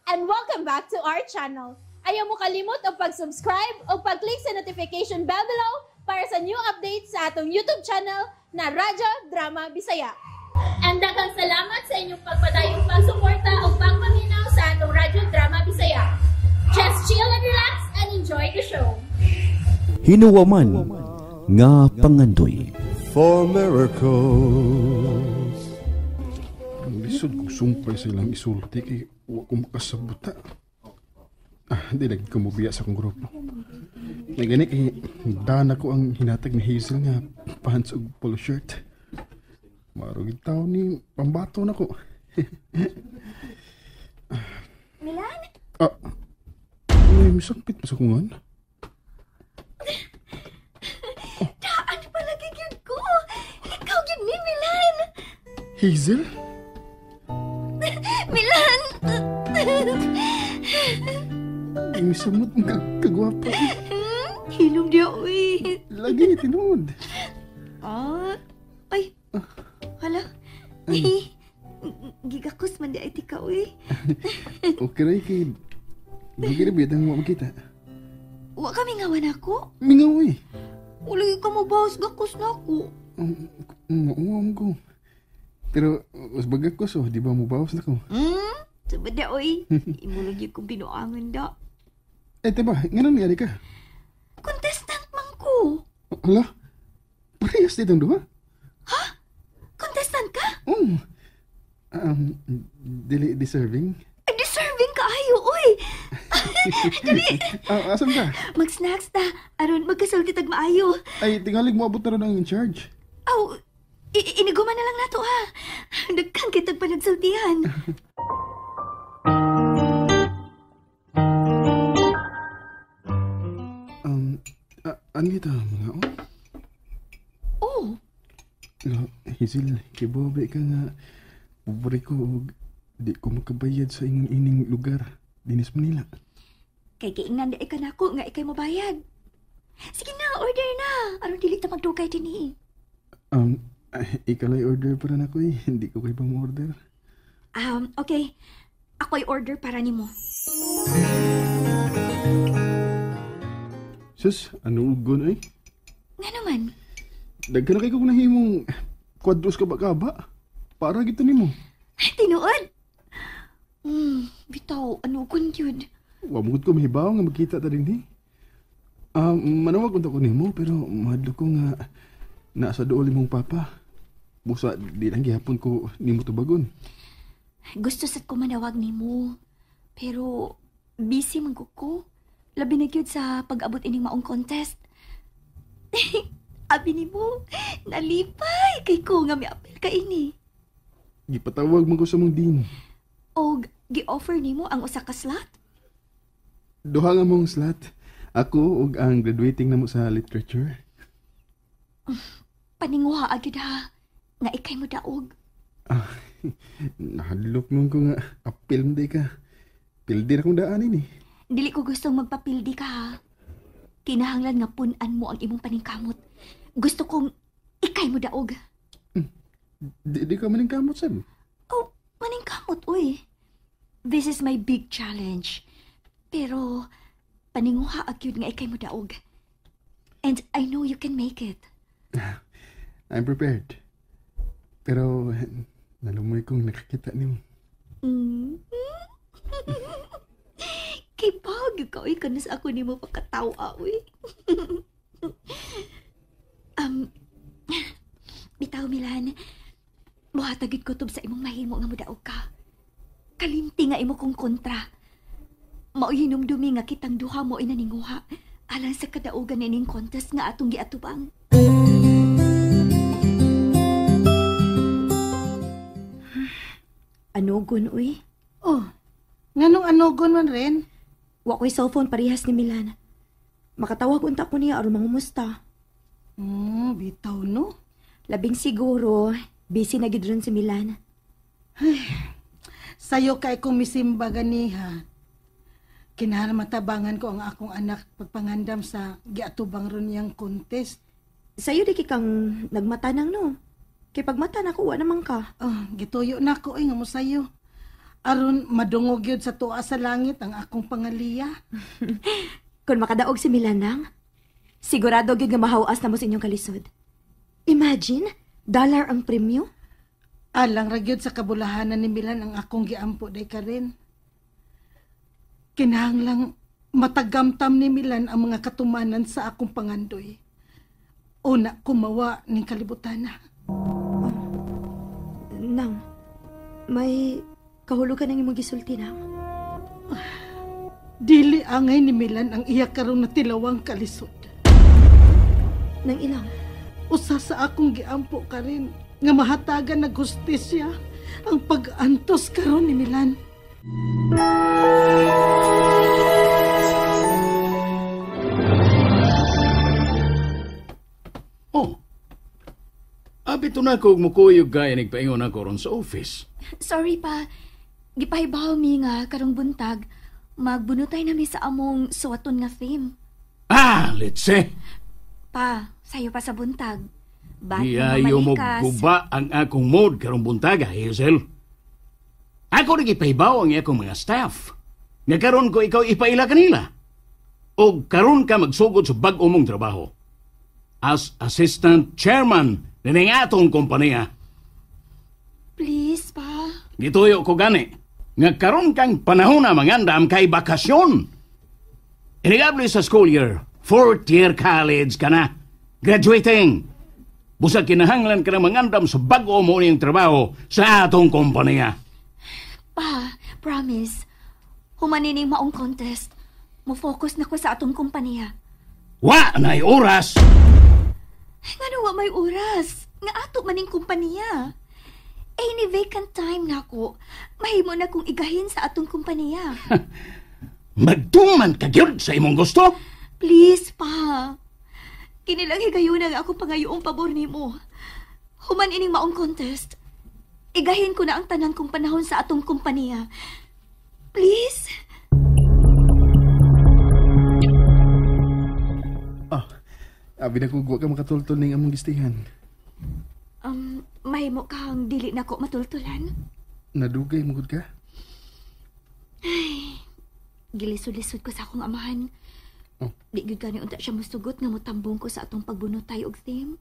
and welcome back to our channel. Ayaw mo kalimot o pag-subscribe o pag-click sa notification bell below para sa new updates sa atong YouTube channel na Radyo Drama Bisaya. And daghang salamat sa inyong pagpadayong pagsuporta o pagpaminaw sa atong Radyo Drama Bisaya. Just chill and relax and enjoy the show. Hinuwaman nga pangandoy. For miracles. Ang lisod kong sumpay sa ilang isulti kay huwag kong makasabuta. Di lagi ko mubiya sa akong grupo. Nga gani kay dana ko ang hinatag ni Hazel nga pants ug polo shirt. Marugid tao ni pambato na ko. Milan? May misakpit pa sa kungan. Daan pala gigyan ko. Ikaw yun ni Milan. Hazel? Milan! Misamot ang kagwapa. Hilom dia, uy. Lagi tinod. Ay. Hala. Gigakos man di ay tika, uy. Okay rin kay Bagi na biyad ang makita. Wa kami ngawan ako. Mingaw eh. Ulagi ka mabawas gakos na ako. Mauwam ko. Pero mas bagak ko so, di ba mabawas na ko? Sabad na, uy. Imulagi kong binuangan da. Diba, nga nang niyari ka? Contestant man ko. Hala, parehas ditong duha? Ha? Contestant ka? Dili deserving? Deserving ka ayo, uy. Dali. Asan ka? Mag-snacks ta. Aron, magkasulti tag maayo. Ay, tingalig mo abot na rin ang in charge. Iniguman na lang nato, ha. Dagkan kitag pa nagsultihan. Ano kita mga o? Oh. Hazel, kibobe ka nga. Pobre ko, di ko makabayad sa ining lugar. Dinis Manila. Kay kiingnan di ka na ako nga ikay mabayad. Sige na, order na. Aron dili ta magdugay din Ikalay order para na ko eh. Hindi ko kayo pang order. Okay. Ako'y order para nimo. Sus, ano ugon ay? Nga naman? Dagka na kayo kung nahimong kwadros ka ba? Para gito nimo. Tinuod? Bitaw, ano kun yun? Wamugod ko mahibaw nga magkita ta din eh. Manawag unta ko nimo pero mahadlo ko nga nasa dool mong papa. Busa di lang gihapon ko nimo tubagon. Gusto sad ko manawag nimo. Pero busy man ko. Labi na gyud sa pag-abot ining maong contest. Abi nimo, nalipay kay ko nga miapil ka ini. Gipatawag man ko sa mong din. Og gi-offer nimo ang usa ka slot? Duha nga mong slot. Ako ug ang graduating namo sa literature. Paninguha agad ha. Nga ikay mo daog. Nahadlok mo ko nga apil mo day ka. Pildi na kong daanin eh. Dili ko gustong magpapildi ka ha. Kinahanglan nga punan mo ang imong paningkamot. Gusto kong ikay mo daog. Di ka maningkamot sab. Oh, maningkamot uy. This is my big challenge. Pero paninguha agyud nga ikay mo daog. And I know you can make it. I'm prepared. Pero nalumoy kong nakakita niyo. Kipag, ikaw ikanas ako ni mo pagkatawa, uy. Bitaw, Milan. Buhatagid ko tub sa imong mahimo nga mudaog ka. Kalimti nga imo kong kontra. Mauhinumdumi nga kitang duha mo inaninguha alang sa kadaugan ining contest nga atong giatubang. Anogon, uy. Oh, nganong anogon man rin? Wa ko'y cellphone parehas ni Milan. Makatawag unta ko niya aron mangumusta. Bitaw no? Labing siguro, busy na gid ron si Milan. Sayo kay kong misimba ganiha. Kinahanglan matabangan ko ang akong anak pagpangandam sa giatubang ron yang contest. Sayo di kang nagmatanang no. Kay pagmata na ko, wa naman ka. Gituyo na ko nga mo sayo. Aron madungog yun sa tuwa sa langit ang akong pangaliya. Kung makadaog si Milanang, sigurado gyud nga mahawas na mo sa inyong kalisod. Imagine, dollar ang premyo. Alang ragyod sa kabulahanan ni Milan ang akong giampo day Karen. Kinahanglang matagamtam ni Milan ang mga katumanan sa akong pangandoy. Una kumawa ning kalibutan na. Nang, may kahulugan ng imong gisulti, Nang. Dili angay ni Milan ang iya karon na tilawang kalisod. Nang ilang, Usa sa akong giampo Karen nga mahatagan na hustisya ang pag-antos karon ni Milan. Oh, abito na ko mukuyog gaya nagpaingon ako ron sa office. sorry pa, gipahibaw mi nga karong buntag, magbunutay na mi sa among suwaton nga theme. Ah, let's say, Pa, sayo pa sa buntag. Ba't iyayo mo mamalikas? guba ang akong mood karong buntaga, Hazel. Ako rin ipahibaw ang akong mga staff. Nga karon ko ikaw ipaila kanila. O karon ka magsugod sa bag-o mong trabaho. As assistant chairman ng atong kompanya. Please, pa. Gituyo ko gani. Nga karon kang panahon na mangandam kay bakasyon. Inigabli sa school year, 4th year college ka na. Graduating. Busa kinahanglan ka na mangandam sa bago mo niyang trabaho sa atong kompanya. Pa, promise. Humanining maong contest. Mo-focus na ko sa atong kompanya. Wa na'y oras! Nga wa may oras. Nga ato maning kompanya. Any vacant time na ko, mahimo na kong igahin sa atong kompanya. Magtuman ka gyud sa imong gusto? Please, pa. Kinilang higayon ang ako pangayoong pabor ni mo. Human ining maong contest. Igahin ko na ang tanang kong panahon sa atong kompanya. Please? Abi na ko guwa ka makatultol ning among gistihan. Mahimo kang dili na ko matultulan. Nadugay mo gud ka? Gilisod-lisod ko sa akong amahan. Oh. Di gud gani unta siya musugot nga motambong ko sa atong pagbunotay og theme.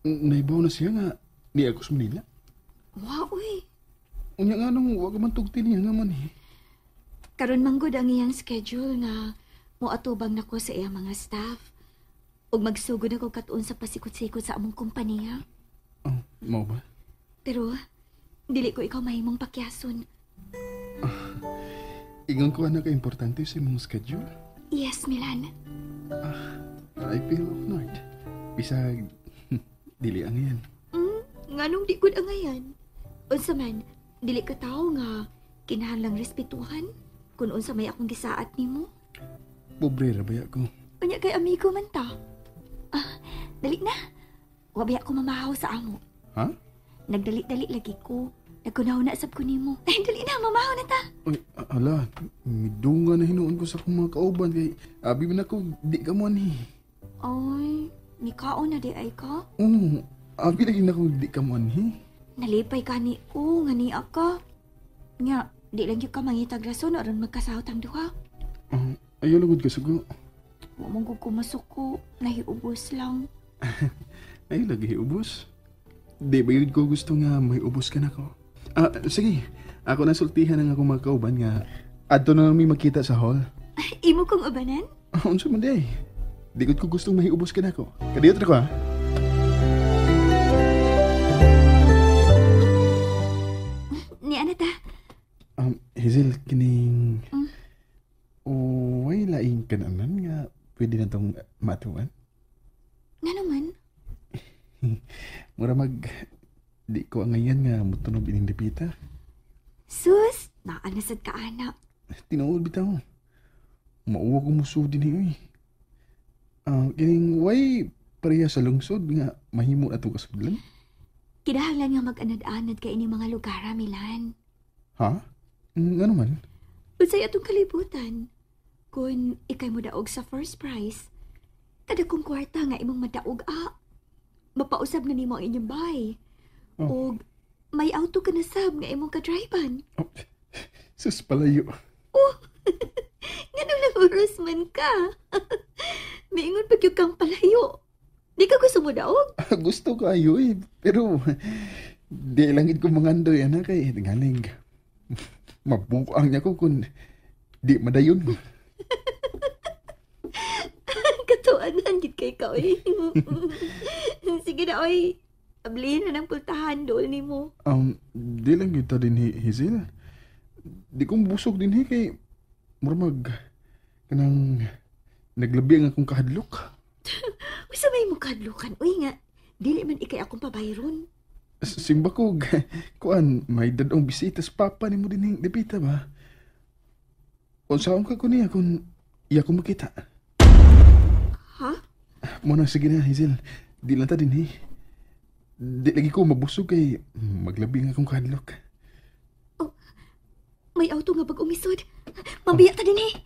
Naibaw na siya nga di ako sa Manila. Wow, uy. Unya nga nung wag man tugti niya nga man eh. Karon manggod ang iyang schedule nga moatubang nako sa iyang mga staff. Ug magsugod ako katuon sa pasikot-sikot sa among kompanya. Oh, mau ba? Pero dili ko ikaw mahimong pakyason. Ingon ko na ka importante sa imong schedule. Yes, Milan. I feel honored. Bisag dili ang yan. Nganong di gud angayan? Unsa man, dili ka tawo nga kinahanglang respetuhan kung unsa may akong gisaat nimo. Pobre ra baya ko. Unya kay amigo man ta. Dali na. Wa baya ko mamahaw sa amo. Ha? Nagdali-dali lagi ko. Nagkunaw na sab ko nimo. Ay, dali na, mamahaw na ta. Uy, ala, midunga na hinuon ko sa akong mga kauban kay abi man ako di ka mo ni. Ay, mikaon na di ay ka? Oo, abi lagi na ako di ka mo ni. Nalipay ka ni o, nga ni ka. Nga, di lang yung ka mangitag rason aron magkasahot ang duha. Ayaw lagod ka sugo. Wa mong kumasok ko, nahiubos lang. Ay, lagi ubos. Di ba yun ko gusto nga may ubos ka na ko? Sige. Ako na sultihan ang akong mga kauban nga adto na namin magkita sa hall. Imo kong ubanan? Unsa man day? Di ko gustong mahiubos ka na ko. Kadiyot na ko ha? Ni ana ta? Hazel, kining... Way laing kananan nga pwede na tong matuan. Nga naman? Mura di ko ang ngayon nga mutunog ining dipita. Sus, naanasad ka anak. Tinuod bitaw. Mauwa ko musud din eh. Kining way pareha sa lungsod nga mahimo na itong kasudlan. Kinahanglan nga mag-anad-anad kay ini mga lugar, Milan. Ha? Nga naman? Unsay atong kalibutan. Kung ikay mo daog sa first prize, kada kong kwarta nga imong madaog, mapausab na nimo ang inyong bahay. Oh. O may auto ka na sab nga imong kadriban. Oh, sus palayo. Oh, ganun lang oras man ka. Maingon pa gyud kang palayo. Di ka gusto mo daog? Gusto ko ayo eh. Pero di langit ko mangandoy anak kay galing. Mabuang niya ko kung di madayon. Katuanan gid kay ka oy. Sige na oy. Ablihin na ng pultahan dol nimo. Di lang kita din Hazel. Di ko busog din kay murmag kanang naglabi ang akong kahadlok. Usa may mukadlukan uy nga. Dili man ikay akong pabayron. Simba ko, kuan, may dadong bisita sa papa ni mo din dipita ba? Unsaon ka ko niya kung iya ko makita. Ha? Muna, sige na, Hazel. Di lang ta din Di lagi ko mabusog kay maglabi nga akong kahadlok. Oh, may auto nga bag umisod. Mambiya ta din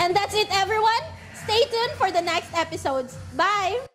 And that's it, everyone. Stay tuned for the next episodes. Bye!